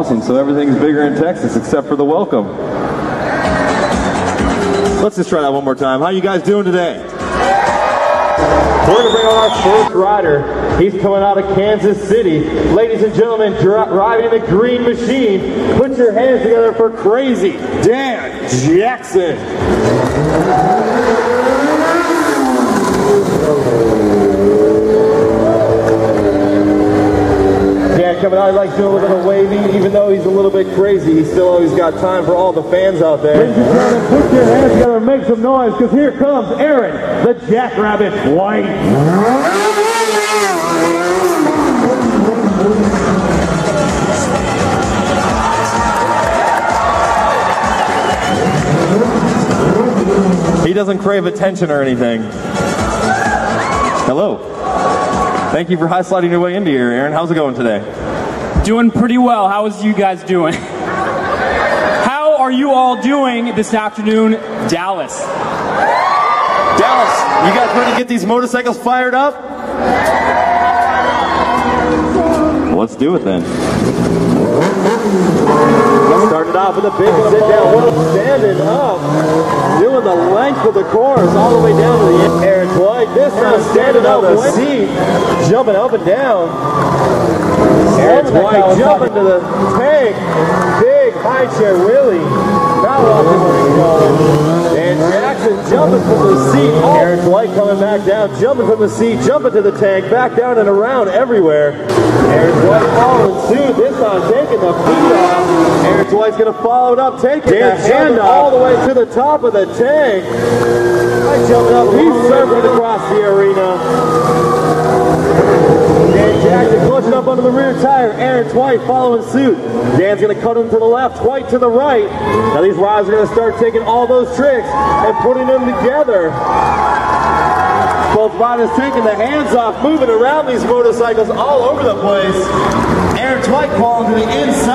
awesome. So everything's bigger in Texas except for the welcome. Let's just try that one more time. How you guys doing today? We're going to bring on our first rider. He's coming out of Kansas City. Ladies and gentlemen, driving the green machine. Put your hands together for Crazy Dan Jackson. Dan coming out, he likes doing a little bit of waving. Even though he's a little bit crazy, he's still always got time for all the fans out there. Ladies and gentlemen, put your hands together and make some noise, because here comes Aaron, the Jackrabbit White. He doesn't crave attention or anything. Hello. Thank you for high sliding your way into here, Aaron. How's it going today? Doing pretty well. How is you guys doing? How are you all doing this afternoon, Dallas? Dallas, you guys ready to get these motorcycles fired up? Well, let's do it then. Let's start it off with a big sit down. Well, standing up, doing the length of the course all the way down to the end. Aaron Dwight, this time standing up in the seat, jumping up and down. Aaron Dwight jumping to the tank. Big high chair wheelie. Now watching what he's going. And Jackson jumping from the seat. Aaron Dwight coming back down, jumping from the seat, jumping to the tank, back down and around everywhere. Aaron Dwight following suit, this time taking the feet off. Aaron Dwight's going to follow it up, taking the hand all the way to the top of the tank. Right, jumping up, he's surfing across the arena. Dan Jackson clutching up under the rear tire. Aaron Dwight following suit. Dan's going to cut him to the left, Dwight to the right. Now these riders are going to start taking all those tricks and putting them together. Both riders taking the hands off, moving around these motorcycles all over the place. Aaron Dwight falling to the inside.